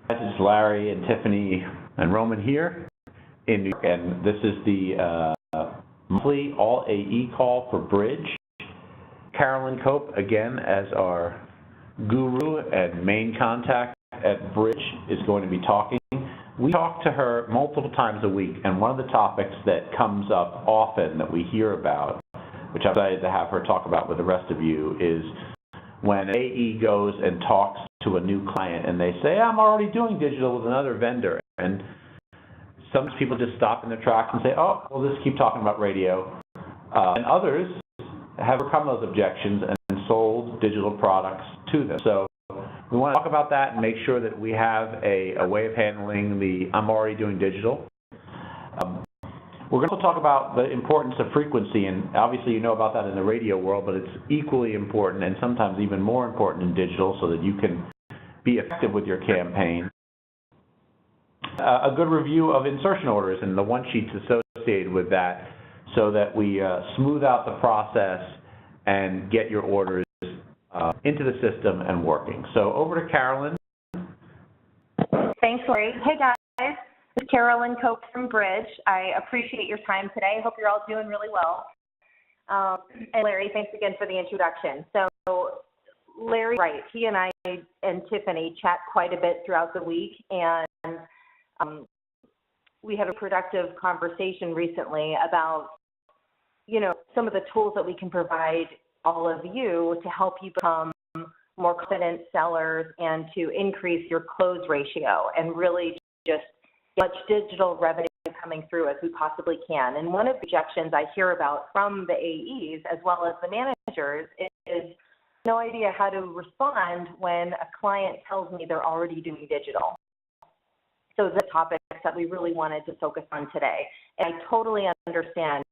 It's Larry and Tiffany and Roman here in New York, and this is the monthly all AE call for Bridge. Carolyn Cope, again, as our guru and main contact at Bridge, is going to be talking. We talk to her multiple times a week, and one of the topics that comes up often that we hear about, which I'm excited to have her talk about with the rest of you, is when an AE goes and talks to a new client and they say, I'm already doing digital with another vendor. And some people just stop in their tracks and say, oh, we'll just keep talking about radio. And others have overcome those objections and sold digital products to them. So we want to talk about that and make sure that we have a way of handling the I'm already doing digital. We're going to talk about the importance of frequency, and obviously you know about that in the radio world, but it's equally important and sometimes even more important in digital so that you can be effective with your campaign. A good review of insertion orders and the one sheets associated with that so that we smooth out the process and get your orders into the system and working. So over to Carolyn. Thanks, Larry. Hey guys, this is Carolyn Cope from Bridge. I appreciate your time today. I hope you're all doing really well. And Larry, thanks again for the introduction. So Larry, right, he and I and Tiffany chat quite a bit throughout the week, and we had a productive conversation recently about, you know, some of the tools that we can provide all of you to help you become more confident sellers and to increase your close ratio and really just get much digital revenue coming through as we possibly can. And one of the objections I hear about from the AEs as well as the managers is no idea how to respond when a client tells me they're already doing digital. So the topics that we really wanted to focus on today. And I totally understand,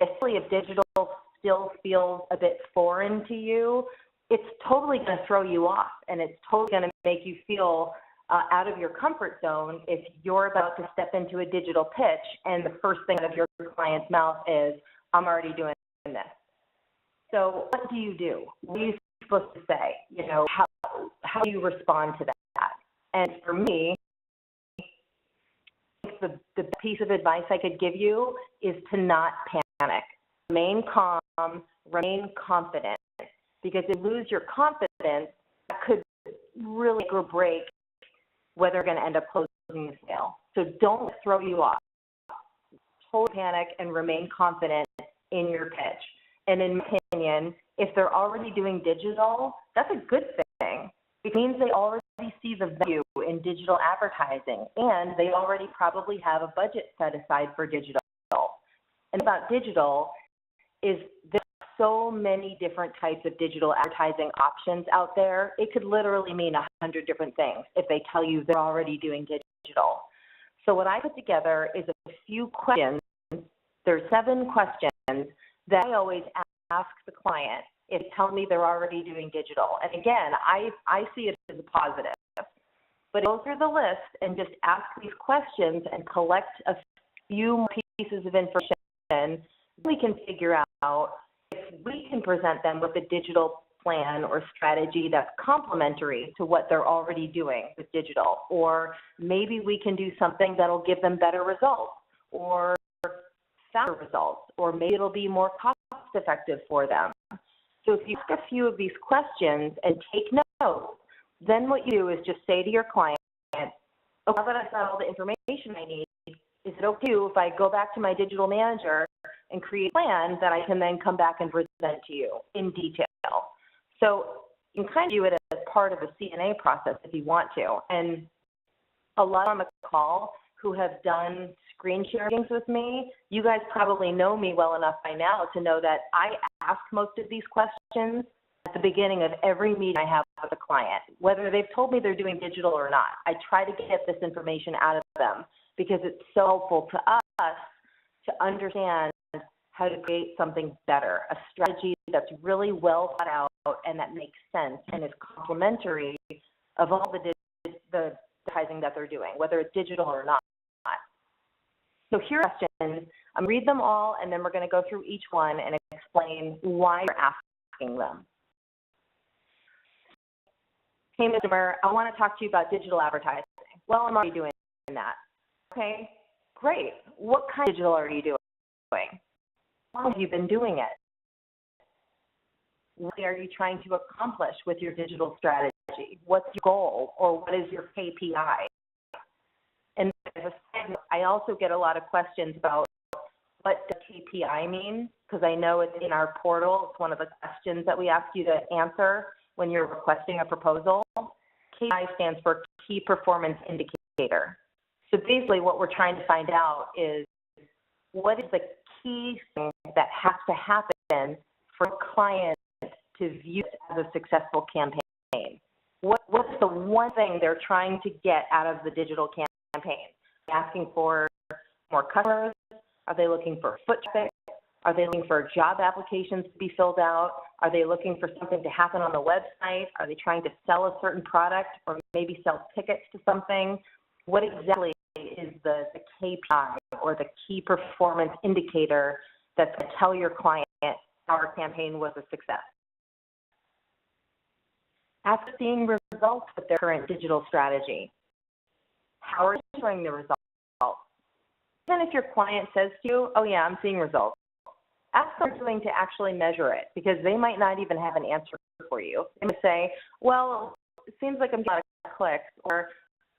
especially if digital still feels a bit foreign to you, it's totally going to throw you off, and it's totally going to make you feel out of your comfort zone if you're about to step into a digital pitch and the first thing out of your client's mouth is, I'm already doing this. So what do you do? What are you supposed to say? You know, how do you respond to that? And for me, the piece of advice I could give you is to not panic. Remain calm, remain confident, because if you lose your confidence, that could really make or break whether you're going to end up closing the sale. So don't throw you off. Total panic and remain confident in your pitch. And in my opinion, if they're already doing digital, that's a good thing. It means they already see the value in digital advertising, and they already probably have a budget set aside for digital. And about digital is there's so many different types of digital advertising options out there. It could literally mean 100 different things if they tell you they're already doing digital. So what I put together is a few questions. There's 7 questions that I always ask the client if they tell me they're already doing digital. And again, I see it as a positive. But go through the list and just ask these questions and collect a few more pieces of information. We can figure out if we can present them with a digital plan or strategy that's complementary to what they're already doing with digital. Or maybe we can do something that'll give them better results or faster results, or maybe it'll be more cost effective for them. So if you ask a few of these questions and take notes, then what you do is just say to your client, okay, now that I've got all the information I need, is it okay if I go back to my digital manager and create a plan that I can then come back and present to you in detail? So you can kind of do it as part of a CNA process if you want to. And a lot on the call who have done screen sharings with me, you guys probably know me well enough by now to know that I ask most of these questions at the beginning of every meeting I have with a client, whether they've told me they're doing digital or not. I try to get this information out of them because it's so helpful to us to understand how to create something better, a strategy that's really well thought out and that makes sense and is complementary of all the advertising that they're doing, whether it's digital or not. So here are questions. I'm read them all, and then we're going to go through each one and explain why you're asking them. hey, customer, I want to talk to you about digital advertising. Well, I'm already doing that. Okay, great. What kind of digital are you doing? How long have you been doing it? What are you trying to accomplish with your digital strategy? What's your goal, or what is your KPI? And as a side note, I also get a lot of questions about what does KPI mean, because I know it's in our portal. It's one of the questions that we ask you to answer when you're requesting a proposal. KPI stands for Key Performance Indicator. So basically what we're trying to find out is what is the key thing that has to happen for a client to view it as a successful campaign? What's the one thing they're trying to get out of the digital campaign? Asking for more customers? Are they looking for foot traffic? Are they looking for job applications to be filled out? Are they looking for something to happen on the website? Are they trying to sell a certain product or maybe sell tickets to something? What exactly is the KPI or the key performance indicator that's going to tell your client our campaign was a success? After seeing results with their current digital strategy, how are you measuring the results? Even if your client says to you, oh yeah, I'm seeing results, ask them what they're doing to actually measure it, because they might not even have an answer for you. They might say, well, it seems like I'm getting a lot of clicks, or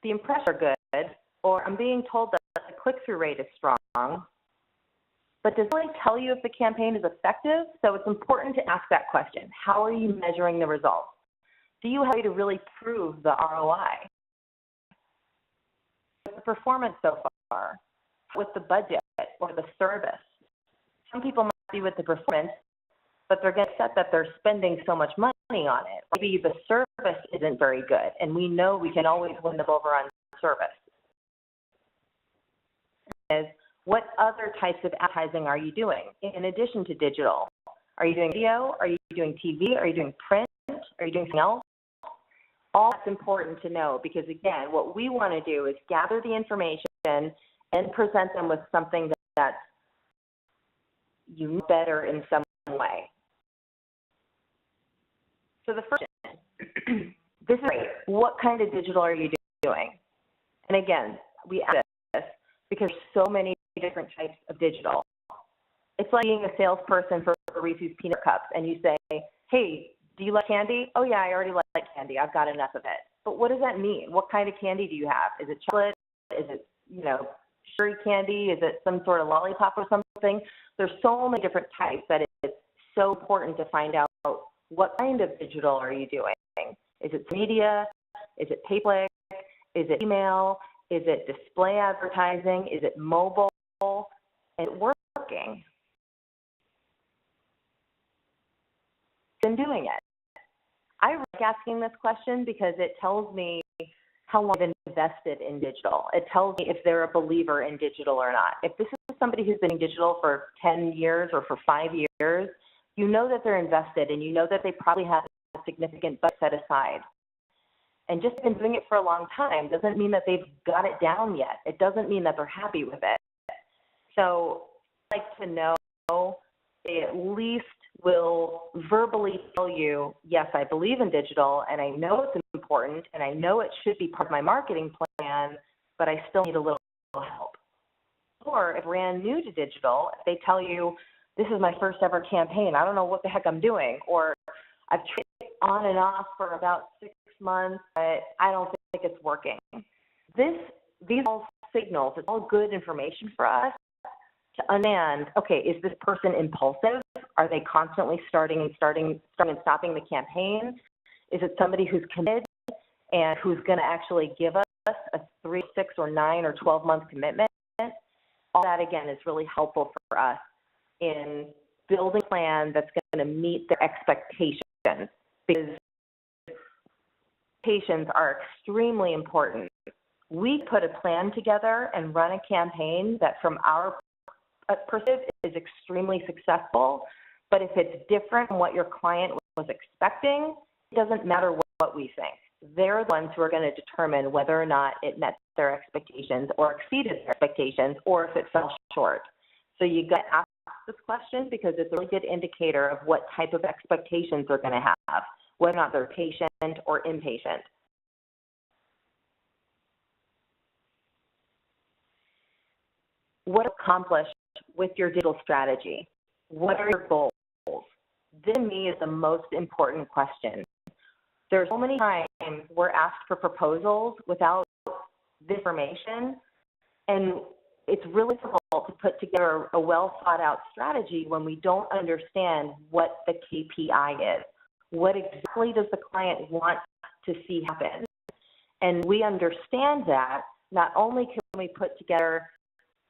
the impressions are good, or I'm being told that the click-through rate is strong. But does it really tell you if the campaign is effective? So it's important to ask that question. How are you measuring the results? Do you have a way to really prove the ROI? The performance so far, with the budget or the service. Some people might be with the performance, but they're getting upset that they're spending so much money on it. Maybe the service isn't very good, and we know we can always win them over on service. Is what other types of advertising are you doing in addition to digital? Are you doing video? Are you doing TV? Are you doing print? Are you doing something else? All that's important to know, because again, what we want to do is gather the information and present them with something that's unique, better in some way. So the first question, this is great. What kind of digital are you doing? And again, we ask this because there's so many different types of digital. It's like being a salesperson for Reese's Peanut Cups, and you say, hey, do you like candy? Oh yeah, I already like candy. I've got enough of it. But what does that mean? What kind of candy do you have? Is it chocolate? Is it, sugary candy? Is it some sort of lollipop or something? There's so many different types that it's so important to find out what kind of digital are you doing. Is it media? Is it pay-per-click? Is it email? Is it display advertising? Is it mobile? Is it working? Been doing it. I like asking this question because it tells me how long they've invested in digital. It tells me if they're a believer in digital or not. If this is somebody who's been in digital for 10 years or for 5 years, you know that they're invested, and you know that they probably have a significant budget set aside. And just been doing it for a long time doesn't mean that they've got it down yet. It doesn't mean that they're happy with it. So I'd like to know they at least will verbally tell you, yes, I believe in digital, and I know it's important, and I know it should be part of my marketing plan, but I still need a little help. Or if brand new to digital, if they tell you, this is my first ever campaign, I don't know what the heck I'm doing, or I've tried it on and off for about 6 months, but I don't think it's working. These are all signals, it's all good information for us to understand, okay, is this person impulsive? Are they constantly starting and stopping the campaign? Is it somebody who's committed and who's going to actually give us a 3, 6, or 9, or 12-month commitment? All that, again, is really helpful for us in building a plan that's going to meet their expectations, because expectations are extremely important. We put a plan together and run a campaign that from our perspective is extremely successful, but if it's different from what your client was expecting, it doesn't matter what we think. They're the ones who are going to determine whether or not it met their expectations or exceeded their expectations, or if it fell short. So you got to ask this question because it's a really good indicator of what type of expectations they're going to have. whether or not they're patient or inpatient. What accomplished with your digital strategy? What are your goals? This, to me, is the most important question. There's so many times we're asked for proposals without this information, and it's really difficult to put together a well-thought-out strategy when we don't understand what the KPI is. What exactly does the client want to see happen? And we understand that, not only can we put together,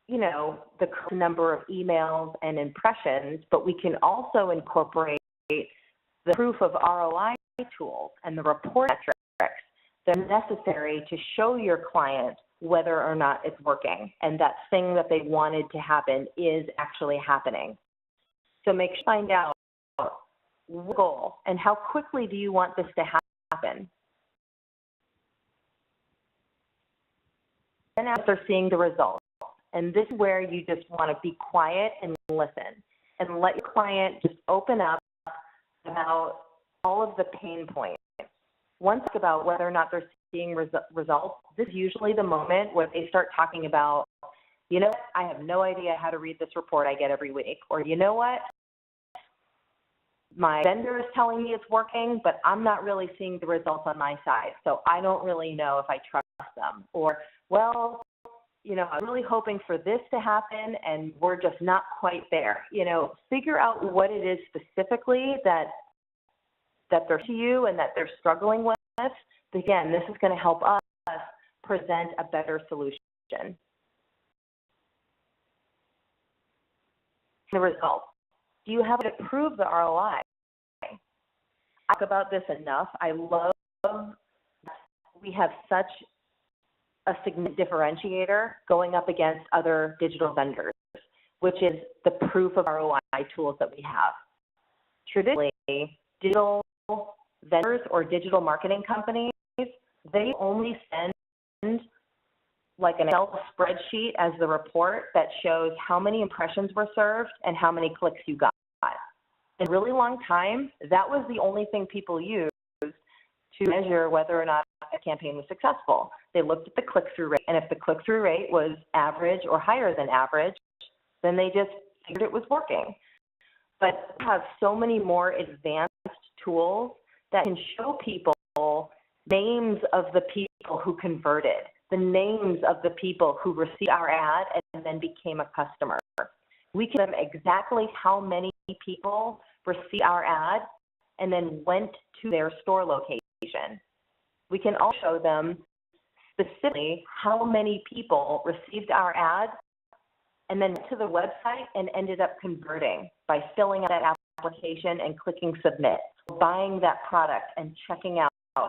you know, the number of emails and impressions, but we can also incorporate the proof of ROI tools and the report metrics that are necessary to show your client whether or not it's working and that thing that they wanted to happen is actually happening. So make sure you find out what goal and how quickly do you want this to happen. Then after seeing the results, and this is where you just want to be quiet and listen and let your client just open up about all of the pain points. Once about whether or not they're seeing results, this is usually the moment where they start talking about, you know, I have no idea how to read this report I get every week, or you know what, my vendor is telling me it's working, but I'm not really seeing the results on my side, so I don't really know if I trust them. Or, well, you know, I'm really hoping for this to happen and we're just not quite there. You know, figure out what it is specifically that they're to you and that they're struggling with. Again, this is going to help us present a better solution. The results. Do you have to prove the ROI? I talk about this enough. I love that we have such a significant differentiator going up against other digital vendors, which is the proof of ROI tools that we have. Traditionally, digital vendors or digital marketing companies, they only send like an Excel spreadsheet as the report that shows how many impressions were served and how many clicks you got. In a really long time, that was the only thing people used to measure whether or not a campaign was successful. They looked at the click-through rate, and if the click-through rate was average or higher than average, then they just figured it was working. But we have so many more advanced tools that can show people names of the people who converted, the names of the people who received our ad and then became a customer. We can know exactly how many people received our ad and then went to their store location. We can also show them specifically how many people received our ad and then went to the website and ended up converting by filling out that application and clicking submit, buying that product and checking out a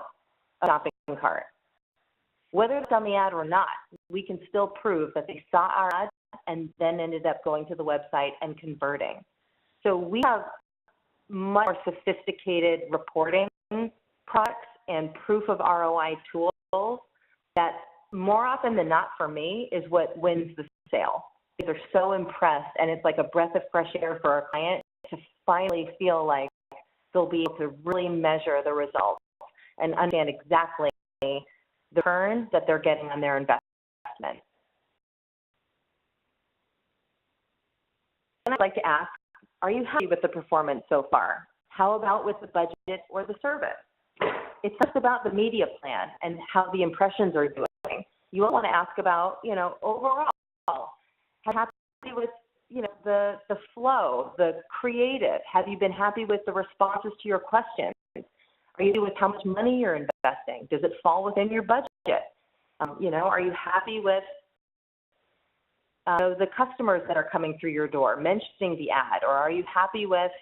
shopping cart. Whether it's on the ad or not, we can still prove that they saw our ad and then ended up going to the website and converting. So we have much more sophisticated reporting products and proof of ROI tools that more often than not for me is what wins the sale. They're so impressed, and it's like a breath of fresh air for our client to finally feel like they'll be able to really measure the results and understand exactly the return that they're getting on their investment. And I'd like to ask, are you happy with the performance so far? How about with the budget or the service? It's just about the media plan and how the impressions are doing. You want to ask about, you know, overall, are you happy with, you know, the flow, the creative? Have you been happy with the responses to your questions? Are you happy with how much money you're investing? Does it fall within your budget? You know, are you happy with the customers that are coming through your door, mentioning the ad, or are you happy with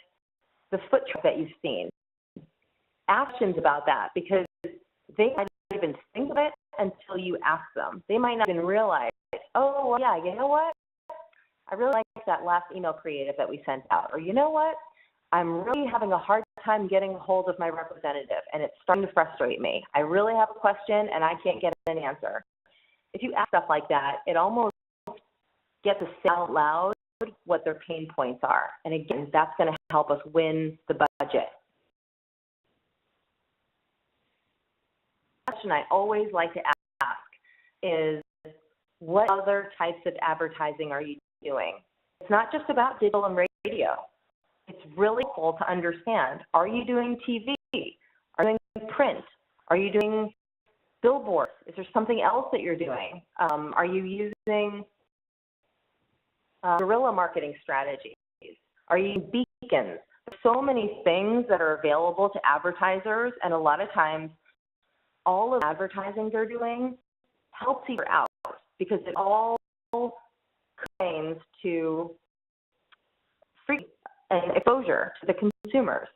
the foot traffic that you've seen? Ask questions about that, because they might not even think of it until you ask them. They might not even realize, oh, well, yeah, you know what? I really like that last email creative that we sent out. Or you know what? I'm really having a hard time getting a hold of my representative, and it's starting to frustrate me. I really have a question, and I can't get an answer. If you ask stuff like that, it almost gets to say out loud what their pain points are. And again, that's going to help us win the budget. question I always like to ask is, what other types of advertising are you doing? It's not just about digital and radio. It's really helpful to understand, are you doing TV? Are you doing print? Are you doing billboards? Is there something else that you're doing? Are you using guerrilla marketing strategies? Are you using beacons? There's so many things that are available to advertisers, and a lot of times all of the advertising they're doing helps you out because it all claims to free and exposure to the consumers.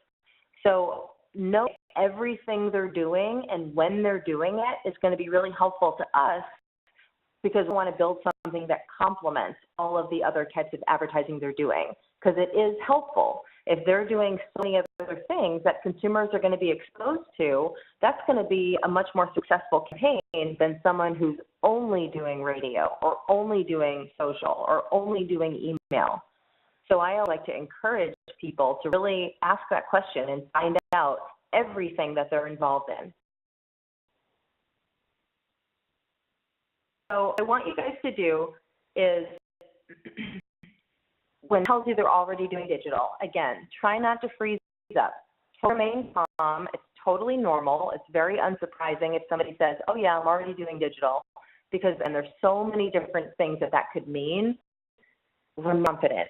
So know everything they're doing and when they're doing it is going to be really helpful to us because we want to build something that complements all of the other types of advertising they're doing, because it is helpful. If they're doing so many other things that consumers are going to be exposed to, that's going to be a much more successful campaign than someone who's only doing radio or only doing social or only doing email. So I like to encourage people to really ask that question and find out everything that they're involved in. So what I want you guys to do is, when it tells you they're already doing digital, again, try not to freeze up. Remain calm. It's totally normal. It's very unsurprising if somebody says, oh yeah, I'm already doing digital, because then there's so many different things that could mean. Remain confident.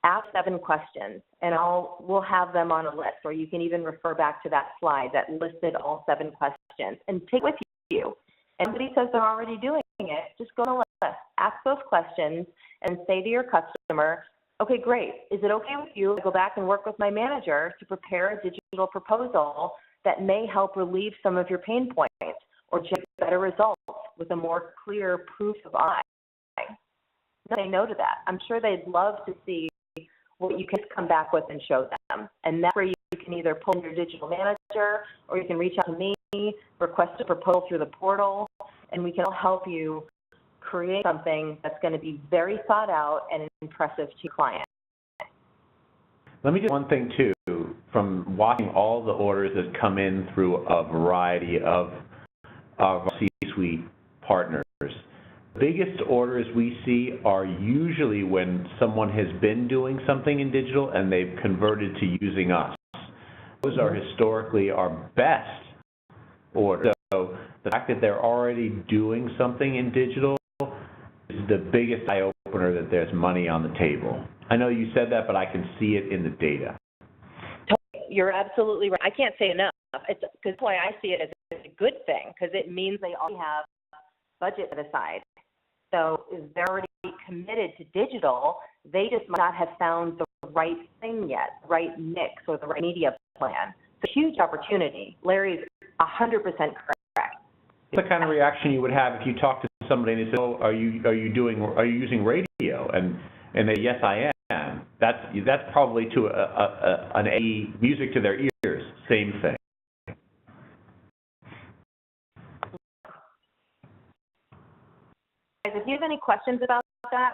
Ask 7 questions, and we'll have them on a list, or you can even refer back to that slide that listed all 7 questions and take it with you. And if somebody says they're already doing it, just go on the list, ask those questions, and say to your customer, okay, great. Is it okay with you to go back and work with my manager to prepare a digital proposal that may help relieve some of your pain points or generate better results with a more clear proof of ROI? Say no to that. I'm sure they'd love to see what you can come back with and show them. And that's where you can either pull in your digital manager, or you can reach out to me, request a proposal through the portal, and we can all help you create something that's going to be very thought out and impressive to your client. Let me just one thing too, from watching all the orders that come in through a variety of C-suite partners. The biggest orders we see are usually when someone has been doing something in digital and they've converted to using us. Those are historically our best orders. So the fact that they're already doing something in digital is the biggest eye-opener that there's money on the table. I know you said that, but I can see it in the data. You're absolutely right. I can't say enough. It's because why I see it as a good thing, because it means they already have budget set aside. So if they're already committed to digital, they just might not have found the right thing yet, the right mix or the right media plan. It's a huge opportunity. Larry's 100% correct. It's the kind of reaction you would have if you talked to somebody and they said, "Oh, are you using radio?" And they, "Yes, I am." That's probably to an AE, music to their ears. Same thing. If you have any questions about that,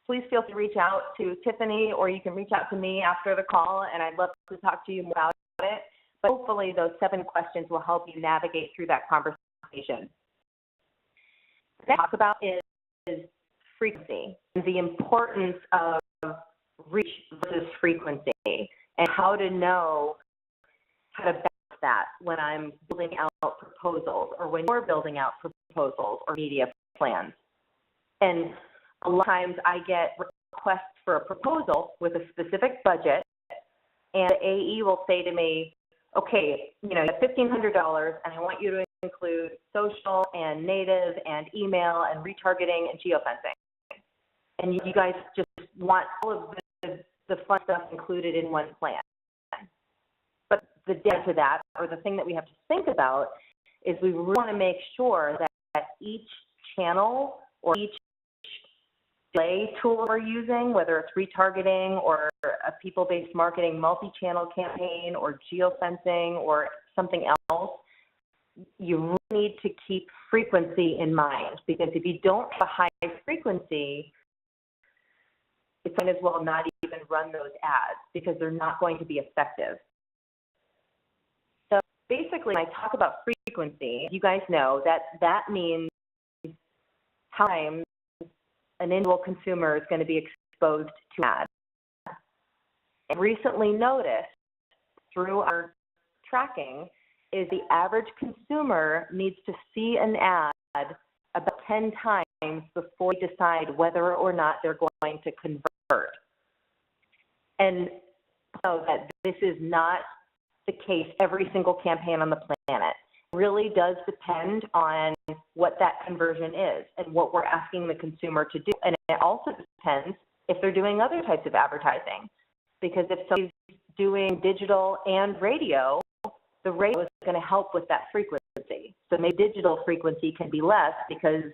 please feel free to reach out to Tiffany, or you can reach out to me after the call, and I'd love to talk to you more about it. But hopefully those 7 questions will help you navigate through that conversation. What I talk about is frequency, and the importance of reach versus frequency, and how to know how to balance that when I'm building out proposals, or when you're building out proposals or media plans. And a lot of times I get requests for a proposal with a specific budget, and the AE will say to me, okay, you have $1,500, and I want you to include social and native and email and retargeting and geofencing. And you guys just want all of the fun stuff included in one plan. But the data to that, or the thing that we have to think about, is we really want to make sure that each channel or each display tool we're using, whether it's retargeting or a people-based marketing multi-channel campaign or geofencing or something else, you really need to keep frequency in mind, because if you don't have a high frequency, it's might as well not even run those ads because they're not going to be effective. So basically, when I talk about frequency, you guys know that means how times an individual consumer is going to be exposed to ads. And recently noticed through our tracking is the average consumer needs to see an ad about 10 times before they decide whether or not they're going to convert. And so that this is not the case every single campaign on the planet. It really does depend on what that conversion is and what we're asking the consumer to do. And it also depends if they're doing other types of advertising. Because if somebody's doing digital and radio, the radio is going to help with that frequency. So maybe digital frequency can be less because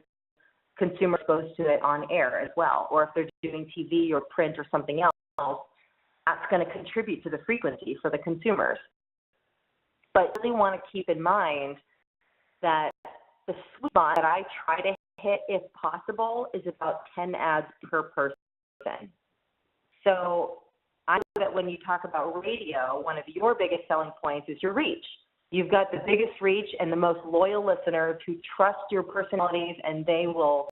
consumers are exposed to it on air as well. Or if they're doing TV or print or something else, that's going to contribute to the frequency for the consumers. But you really want to keep in mind that the sweet spot that I try to hit, if possible, is about 10 ads per person. So I know that when you talk about radio, one of your biggest selling points is your reach. You've got the biggest reach and the most loyal listeners who trust your personalities, and they will,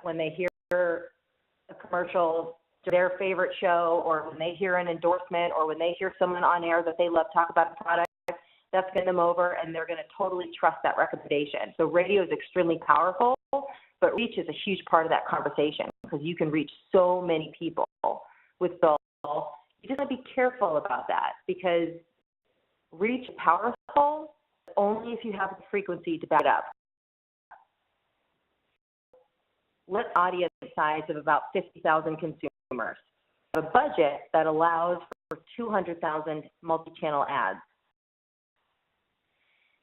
when they hear a commercial, their favorite show, or when they hear an endorsement, or when they hear someone on air that they love talk about a product, that's going to them over, and they're going to totally trust that recommendation. So radio is extremely powerful, but reach is a huge part of that conversation because you can reach so many people with the. You just want to be careful about that because reach is powerful only if you have the frequency to back it up. Let's audience size of about 50,000 consumers. A budget that allows for 200,000 multi-channel ads.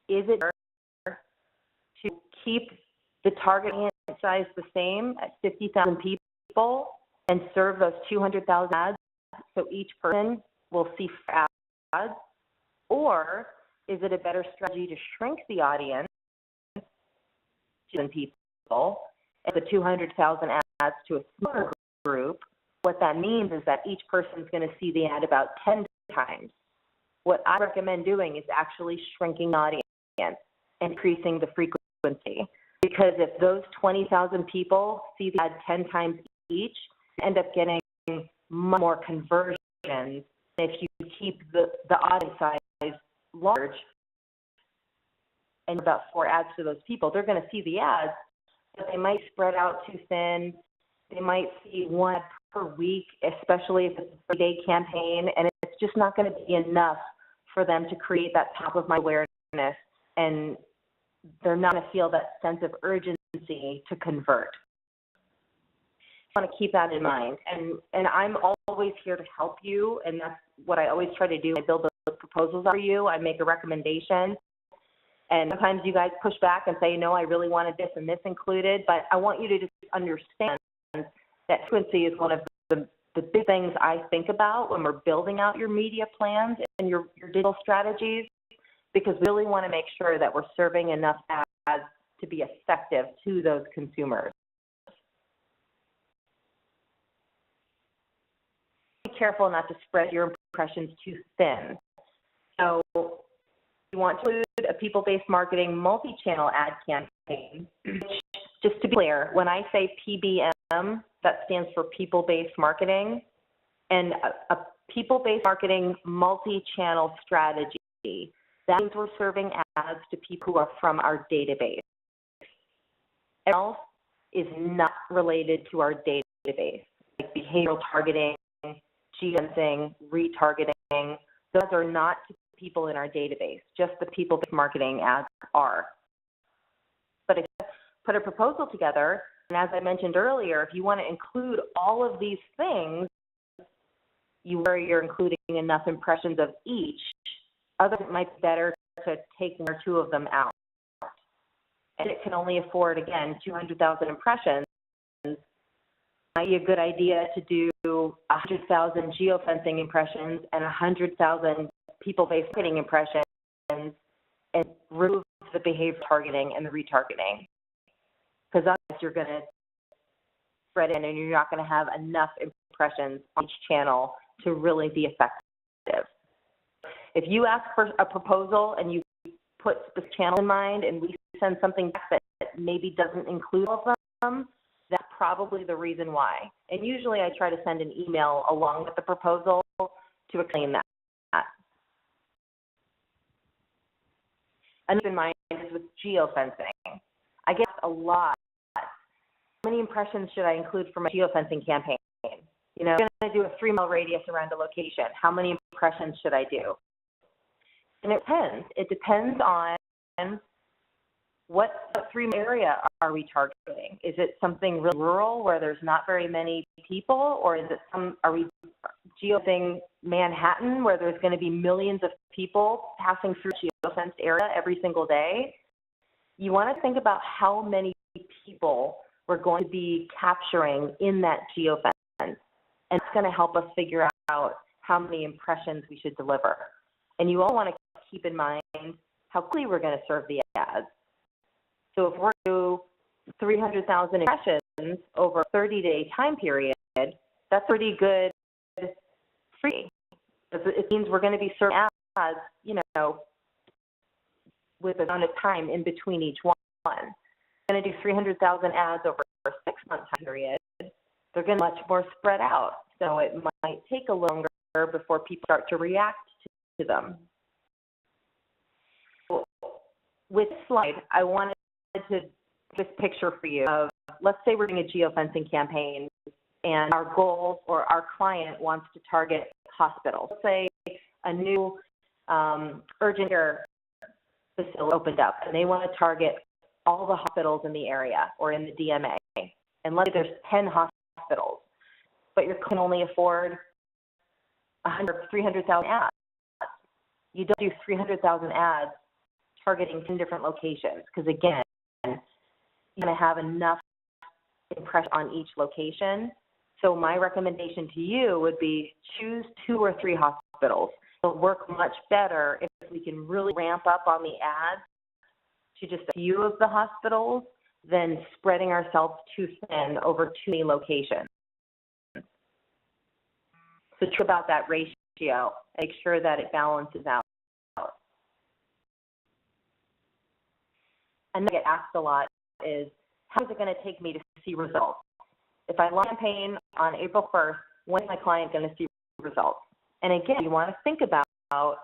Is it better to keep the target size the same at 50,000 people and serve those 200,000 ads so each person will see ads? Or is it a better strategy to shrink the audience to people and the 200,000 ads to a smaller group? What that means is that each person is going to see the ad about 10 times. What I recommend doing is actually shrinking the audience and increasing the frequency. Because if those 20,000 people see the ad 10 times each, end up getting much more conversions if you keep the audience size large and about 4 ads to those people. They're going to see the ads, but they might spread out too thin. They might see one ad per week, especially if it's a 3-day campaign, and it's just not going to be enough for them to create that top-of-mind awareness, and they're not going to feel that sense of urgency to convert. I want to keep that in mind, and I'm always here to help you, and that's what I always try to do. I build those proposals for you. I make a recommendation, and sometimes you guys push back and say, no, I really wanted this and this included, but I want you to just understand that frequency is one of the big things I think about when we're building out your media plans and your digital strategies, because we really want to make sure that we're serving enough ads to be effective to those consumers. Be careful not to spread your impressions too thin. So you want to include a people-based marketing multi-channel ad campaign. Just to be clear, when I say PBM, that stands for people-based marketing, and a people-based marketing multi-channel strategy. That means we're serving ads to people who are from our database. Everything else is not related to our database, like behavioral targeting, geofencing, retargeting. Those are not to people in our database. Just the people-based marketing ads are. But if you put a proposal together, and as I mentioned earlier, if you want to include all of these things, you're including enough impressions of each. Otherwise, it might be better to take 1 or 2 of them out. And it can only afford, again, 200,000 impressions. It might be a good idea to do 100,000 geofencing impressions and 100,000 people-based marketing impressions and remove the behavior targeting and the retargeting. Because otherwise you're going to spread in and you're not going to have enough impressions on each channel to really be effective. if you ask for a proposal and you put the channel in mind and we send something back that maybe doesn't include all of them, that's probably the reason why. And usually I try to send an email along with the proposal to explain that. And keep in mind is with geofencing. I get a lot. How many impressions should I include for my geofencing campaign? You know, I'm going to do a 3-mile radius around a location. How many impressions should I do? And it depends. It depends on what 3-mile area are we targeting. Is it something really rural where there's not very many people, or is it are we geofencing Manhattan where there's going to be millions of people passing through geofenced area every single day? You want to think about how many people we're going to be capturing in that geofence, and it's going to help us figure out how many impressions we should deliver. And you all want to keep in mind how quickly we're going to serve the ads. So if we're going to do 300,000 impressions over a 30-day time period, that's pretty good free. It means we're going to be serving ads, you know, with a amount of time in between each one. We're going to do 300,000 ads over a 6-month time period. They're going to be much more spread out. So it might take a little longer before people start to react to them. With this slide, I wanted to this picture for you of, let's say we're doing a geofencing campaign and our goal or our client wants to target hospitals. Let's say a new urgent care facility opened up and they want to target all the hospitals in the area or in the DMA. And let's say there's 10 hospitals, but you can only afford 300,000 ads. You don't do 300,000 ads targeting 10 different locations because, again, you're going to have enough impression on each location. So my recommendation to you would be choose 2 or 3 hospitals. It'll work much better if we can really ramp up on the ads to just a few of the hospitals than spreading ourselves too thin over too many locations. So think about that ratio. Make sure that it balances out. And I get asked a lot is, how is it going to take me to see results? If I launch a campaign on April 1st, when is my client going to see results? And again, you want to think about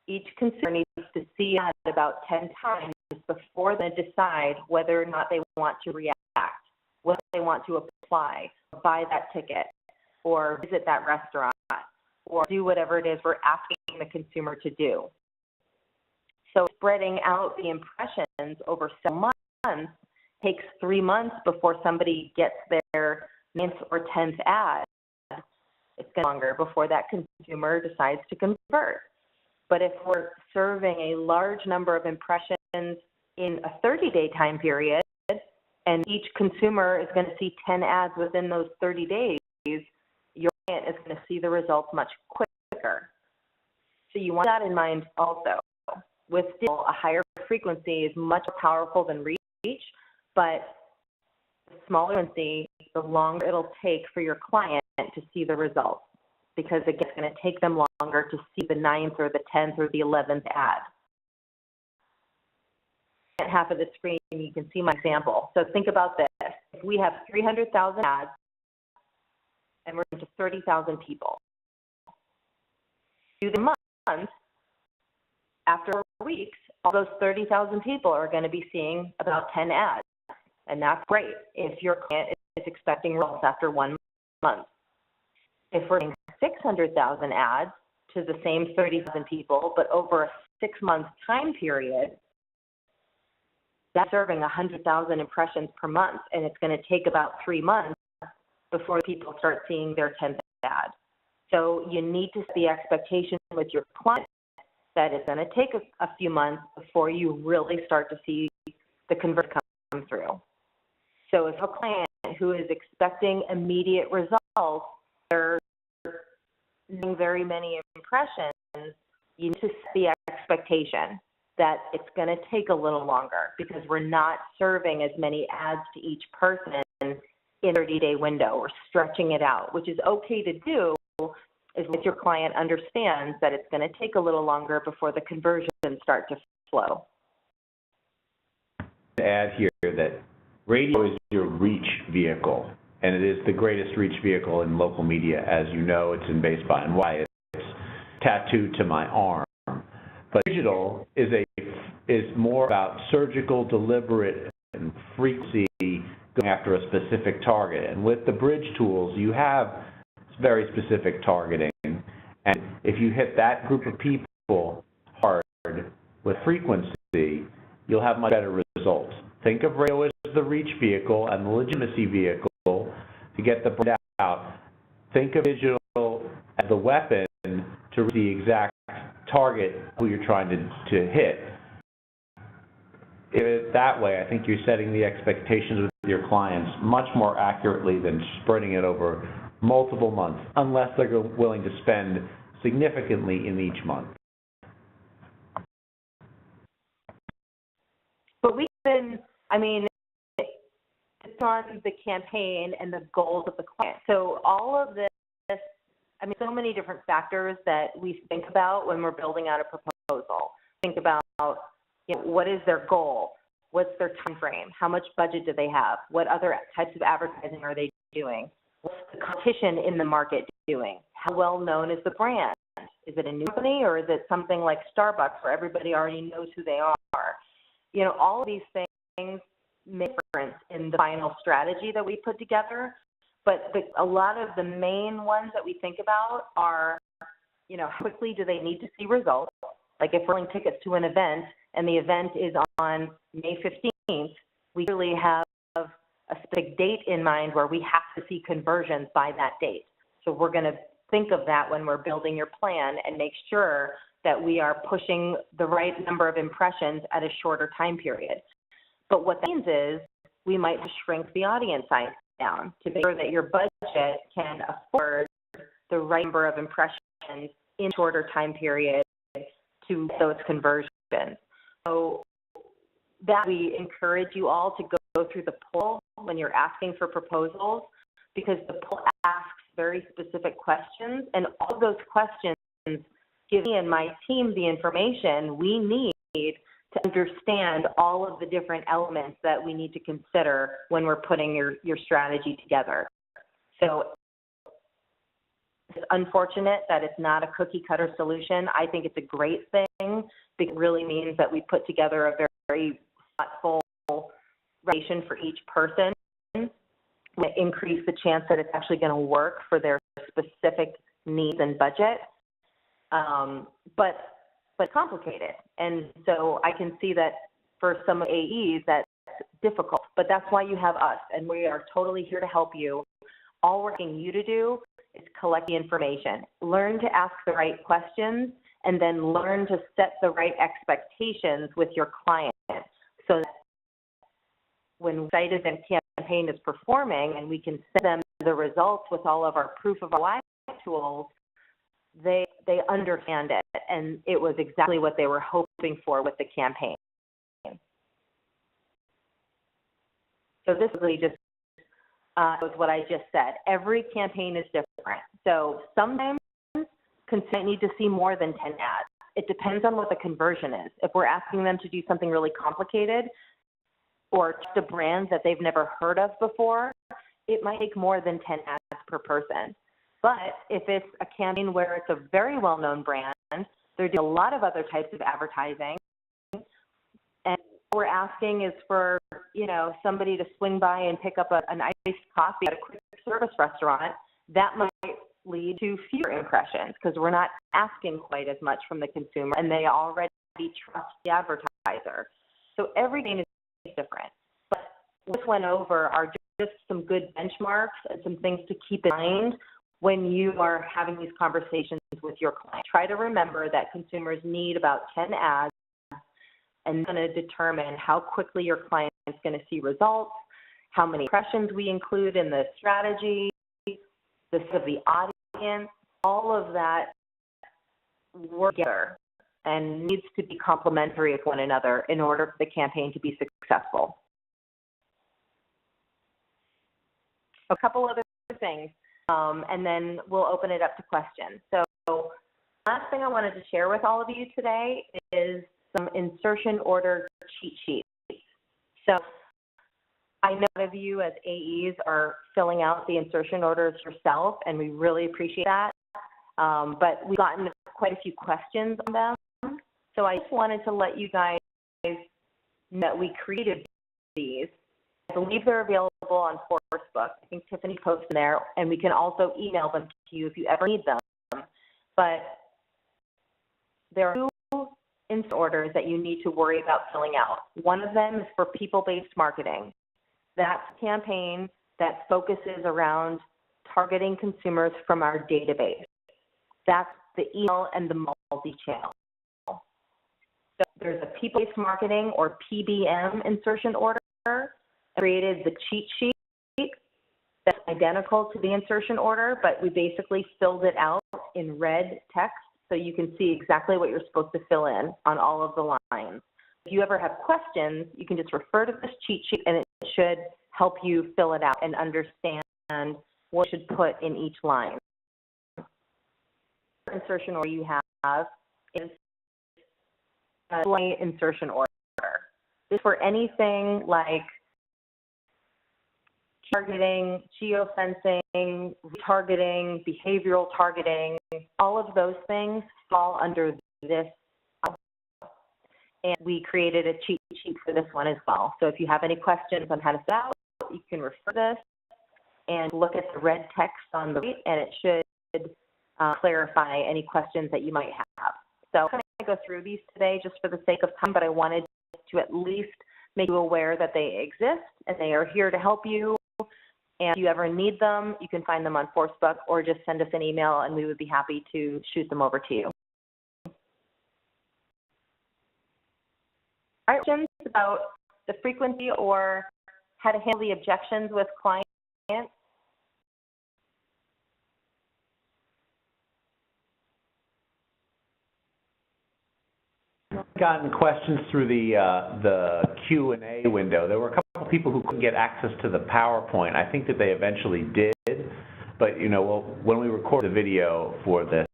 each consumer needs to see that about 10 times before they decide whether or not they want to react, whether they want to apply, or buy that ticket, or visit that restaurant, or do whatever it is we're asking the consumer to do. So spreading out the impressions over 7 months takes 3 months before somebody gets their 9th or 10th ad. It's going to be longer before that consumer decides to convert. But if we're serving a large number of impressions in a 30-day time period, and each consumer is going to see 10 ads within those 30 days, your client is going to see the results much quicker. So you want that in mind also. With digital, a higher frequency is much more powerful than reach, but the smaller frequency, the longer it'll take for your client to see the results, because again, it's going to take them longer to see the 9th or the 10th or the 11th ad. At half of the screen, you can see my example. So think about this. If we have 300,000 ads and we're into 30,000 people, do the month, after weeks, all those 30,000 people are going to be seeing about 10 ads. And that's great if your client is expecting results after 1 month. If we're doing 600,000 ads to the same 30,000 people, but over a 6-month time period, that's serving 100,000 impressions per month, and it's going to take about 3 months before people start seeing their 10th ad. So you need to set the expectation with your client that it's going to take a few months before you really start to see the conversion come through. So if a client who is expecting immediate results, they're doing very many impressions, you need to set the expectation that it's going to take a little longer because we're not serving as many ads to each person in a 30-day window. We're stretching it out, which is okay to do as your client understands that it's going to take a little longer before the conversions start to flow. Add here that radio is your reach vehicle, and it is the greatest reach vehicle in local media. As you know, it's in base by and why it's tattooed to my arm. But digital is more about surgical, deliberate, and frequency going after a specific target. And with the bridge tools, you have very specific targeting. And if you hit that group of people hard with frequency, you'll have much better results. Think of radio as the reach vehicle and the legitimacy vehicle to get the brand out. Think of digital as the weapon to reach the exact target who you're trying to hit. That way, I think you're setting the expectations with your clients much more accurately than spreading it over multiple months, unless they're willing to spend significantly in each month. But it's on the campaign and the goals of the client. So all of this, so many different factors that we think about when we're building out a proposal. Think about, what is their goal? What's their time frame? How much budget do they have? What other types of advertising are they doing? What's the competition in the market doing? How well known is the brand? Is it a new company, or is it something like Starbucks where everybody already knows who they are? All of these things make a difference in the final strategy that we put together. But a lot of the main ones that we think about are, how quickly do they need to see results? Like if we're selling tickets to an event and the event is on May 15th, we really have a specific date in mind where we have to see conversions by that date. So we're going to think of that when we're building your plan and make sure that we are pushing the right number of impressions at a shorter time period. But what that means is we might shrink the audience size down to make sure that your budget can afford the right number of impressions in a shorter time period to those conversions. So that we encourage you all to go through the poll when you're asking for proposals, because the poll asks very specific questions, and all of those questions give me and my team the information we need to understand all of the different elements that we need to consider when we're putting your strategy together. So it's unfortunate that it's not a cookie cutter solution. I think it's a great thing because it really means that we put together a very thoughtful recommendation for each person to increase the chance that it's actually going to work for their specific needs and budget. But complicated. And so I can see that for some AEs that's difficult, but that's why you have us, and we are totally here to help you. All we're asking you to do is collect the information, learn to ask the right questions, and then learn to set the right expectations with your client so that when the site event campaign is performing and we can send them the results with all of our proof of ROI tools, they understand it, and it was exactly what they were hoping for with the campaign. So this really just was what I just said. Every campaign is different. So sometimes consumers need to see more than 10 ads. It depends on what the conversion is. If we're asking them to do something really complicated or just a brand that they've never heard of before, it might take more than 10 ads per person. But if it's a campaign where it's a very well-known brand, they're doing a lot of other types of advertising, and what we're asking is for, somebody to swing by and pick up an iced coffee at a quick service restaurant, that might lead to fewer impressions because we're not asking quite as much from the consumer, and they already trust the advertiser. So every game is different. But what we went over are just some good benchmarks and some things to keep in mind when you are having these conversations with your client. Try to remember that consumers need about 10 ads, and going to determine how quickly your client is going to see results, how many impressions we include in the strategy, the size of the audience, all of that work together and needs to be complementary with one another in order for the campaign to be successful. A couple other things. and then we'll open it up to questions. So last thing I wanted to share with all of you today is some insertion order cheat sheets. So I know a lot of you as AEs are filling out the insertion orders yourself, and we really appreciate that. But we've gotten quite a few questions on them. So I just wanted to let you guys know that we created these. I believe they're available on Coursebook. I think Tiffany posted them there, and we can also email them to you if you ever need them. But there are two insert orders that you need to worry about filling out. One of them is for people-based marketing. That's a campaign that focuses around targeting consumers from our database. That's the email and the multi-channel. So there's a people-based marketing or PBM insertion order. I created the cheat sheet that's identical to the insertion order, but we basically filled it out in red text so you can see exactly what you're supposed to fill in on all of the lines. If you ever have questions, you can just refer to this cheat sheet and it should help you fill it out and understand what you should put in each line. The insertion order you have is a display insertion order. This is for anything like targeting, geofencing, retargeting, behavioral targeting. All of those things fall under this. And we created a cheat sheet for this one as well. So if you have any questions on how to fill out, you can refer to this and look at the red text on the right, and it should clarify any questions that you might have. So I'm going to go through these today just for the sake of time, but I wanted to at least make you aware that they exist and they are here to help you. And if you ever need them, you can find them on Coursebook or just send us an email and we would be happy to shoot them over to you. All right, questions about the frequency or how to handle the objections with clients? Gotten questions through the Q&A window. There were a couple of people who couldn't get access to the PowerPoint. I think that they eventually did, but you know, when we record the video for this,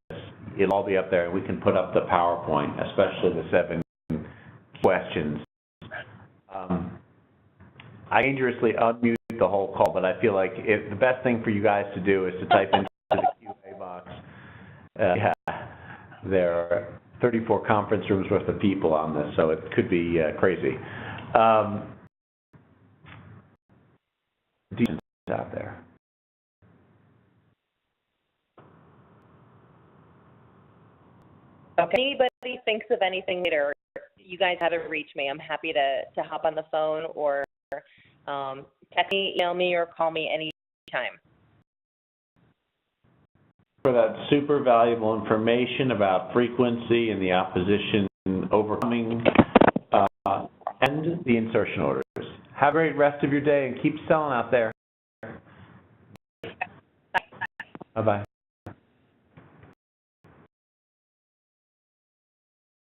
it'll all be up there, and we can put up the PowerPoint, especially the 7 questions. I dangerously unmute the whole call, but I feel like the best thing for you guys to do is to type into the Q&A box. Yeah, there are 34 conference rooms worth of people on this, so it could be crazy. Out there. Okay. If anybody thinks of anything later, you guys how to reach me. I'm happy to hop on the phone or text me, email me, or call me anytime. For that super valuable information about frequency and the opposition overcoming and the insertion orders. Have a great rest of your day and keep selling out there. Bye-bye.